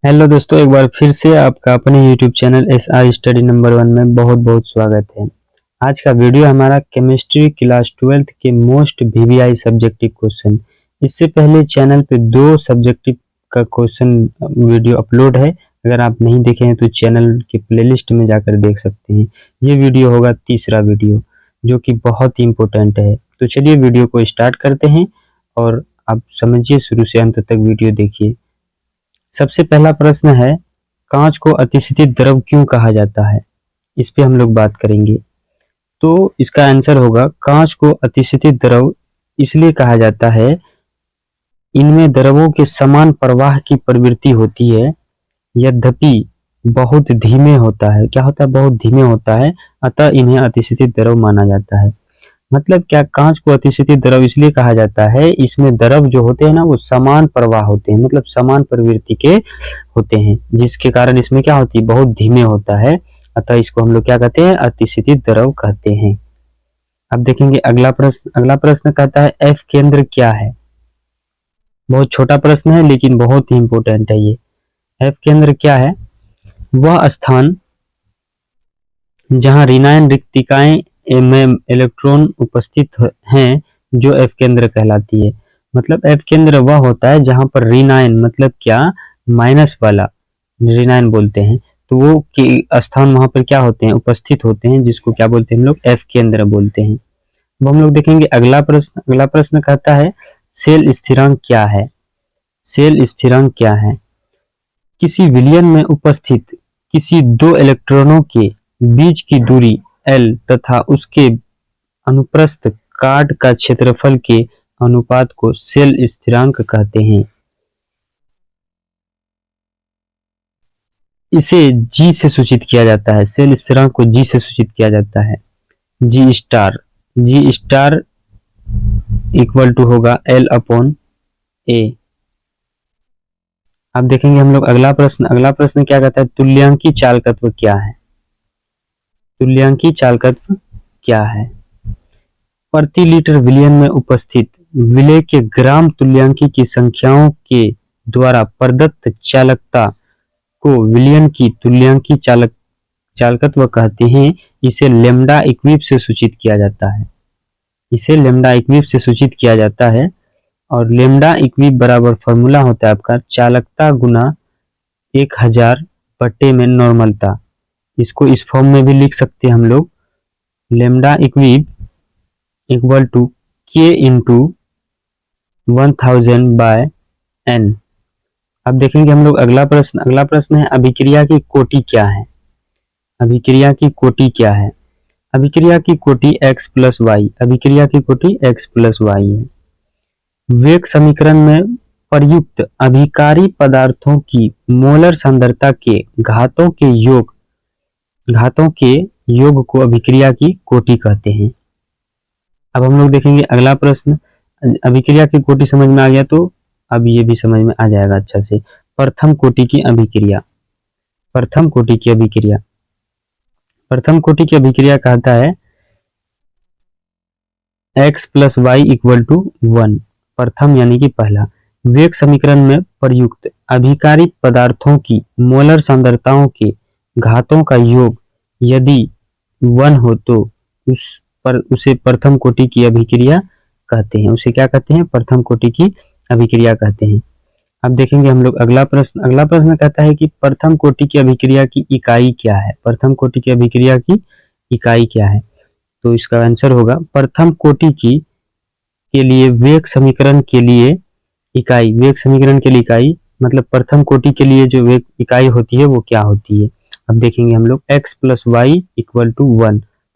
Hello दोस्तों, एक बार फिर से आपका अपने YouTube channel SR study number 1 में बहुत बहुत स्वागत है। आज का वीडियो हमारा केमिस्ट्री क्लास 12th के मोस्ट VBI सब्जेक्टिव क्वेश्चन। इससे पहले चैनल पे 2 सब्जेक्टिव का क्वेश्चन वीडियो अपलोड है। अगर आप नहीं देखे हैं तो चैनल के प्लेलिस्ट में जाकर देख सकते हैं। ये वीडियो होगा तीसरा वीडियो जो कि बहुत ही इम्पोर्टेंट है। तो चलिए वीडियो को स्टार्ट करते हैं और आप समझिए, शुरू से अंत तक वीडियो देखिए। सबसे पहला प्रश्न है, कांच को अतिस्थित द्रव क्यों कहा जाता है? इस पे हम लोग बात करेंगे। तो इसका आंसर होगा, कांच को अतिस्थित द्रव इसलिए कहा जाता है, इनमें द्रवों के समान प्रवाह की प्रवृत्ति होती है, यद्यपि बहुत धीमे होता है। क्या होता है? बहुत धीमे होता है, अतः इन्हें अतिस्थित द्रव माना जाता है। मतलब क्या, कांच को अतिस्थित द्रव इसलिए कहा जाता है, इसमें द्रव जो होते हैं ना वो समान प्रवाह होते हैं, मतलब समान प्रवृत्ति के होते हैं, जिसके कारण इसमें क्या होती है, बहुत धीमे होता है, अतः इसको हम लोग क्या कहते हैं, अतिस्थित द्रव कहते हैं। अब देखेंगे अगला प्रश्न। अगला प्रश्न कहता है, एफ केंद्र क्या है? बहुत छोटा प्रश्न है लेकिन बहुत ही इंपॉर्टेंट है ये। एफ केंद्र क्या है? वह स्थान जहां ऋणायन रिक्तिकाएं में इलेक्ट्रॉन उपस्थित हैं, जो एफ केंद्र कहलाती है। मतलब एफ केंद्र वह होता है जहां पर ऋणायन, मतलब क्या, माइनस वाला ऋणायन बोलते हैं, तो वो के स्थान वहां पर क्या होते हैं, उपस्थित होते हैं, जिसको क्या बोलते हैं हम लोग, एफ केंद्र बोलते हैं। अब हम लोग देखेंगे अगला प्रश्न। अगला प्रश्न कहता है, सेल स्थिरांक क्या है? सेल स्थिरांक क्या है? किसी विलयन में उपस्थित किसी 2 इलेक्ट्रॉनों के बीच की दूरी L तथा उसके अनुप्रस्थ काट का क्षेत्रफल के अनुपात को सेल स्थिरांक कहते हैं। इसे G से सूचित किया जाता है। सेल स्थिरांक को G से सूचित किया जाता है। G स्टार इक्वल टू होगा L अपॉन A। अब देखेंगे हम लोग अगला प्रश्न। अगला प्रश्न क्या कहता है, तुल्यांकी चालकत्व क्या है? तुल्यांकी चालकत्व क्या है? प्रति लीटर विलयन में उपस्थित विलेय के ग्राम तुल्यांकी की संख्याओं के द्वारा प्रदत्त चालकता को विलयन की तुल्यांकी चालकत्व कहते हैं। इसे लेम्डा इक्विप से सूचित किया जाता है। इसे लेम्डा इक्विप से सूचित किया जाता है। और लेम्डा इक्विप बराबर फॉर्मूला होता है आपका चालकता गुना 1000 बटे में नॉर्मलता। इसको इस फॉर्म में भी लिख सकते हैं हम लोग, lambda equip equal to K into 1000 by N। अब देखेंगे हम लोग अगला प्रश्न। अगला प्रश्न है, अभिक्रिया की कोटि क्या है? अभिक्रिया की कोटि क्या है? अभिक्रिया की कोटि x प्लस वाई। अभिक्रिया की कोटि x प्लस वाई है। वेग समीकरण में प्रयुक्त अभिकारी पदार्थों की मोलर सांद्रता के घातों के योग को अभिक्रिया की कोटि कहते हैं। अब हम लोग देखेंगे अगला प्रश्न। अभिक्रिया की कोटि समझ में आ गया तो अब ये भी समझ में आ जाएगा अच्छा से। प्रथम कोटि की अभिक्रिया। प्रथम कोटि की अभिक्रिया। प्रथम कोटि की अभिक्रिया कहता है x plus Y equal to 1। प्रथम यानी कि पहला। वेग समीकरण में प्रयुक्त अभिकारी पदार्थों की मोलर सांद्रताओं के घातों का योग यदि 1 हो तो उसे प्रथम कोटि की अभिक्रिया कहते हैं। उसे क्या कहते हैं? प्रथम कोटि की अभिक्रिया कहते हैं। अब देखेंगे हम लोग अगला प्रश्न। अगला प्रश्न कहता है कि प्रथम कोटि की अभिक्रिया की इकाई क्या है? प्रथम कोटि की अभिक्रिया की इकाई क्या है? तो इसका आंसर होगा, प्रथम कोटि की के लिए वेग समीकरण के लिए इकाई, वेग समीकरण के लिए इकाई मतलब प्रथम कोटि के लिए जो वेग इकाई होती है वो क्या होती है? अब देखेंगे हम लोग x plus Y equal to 1।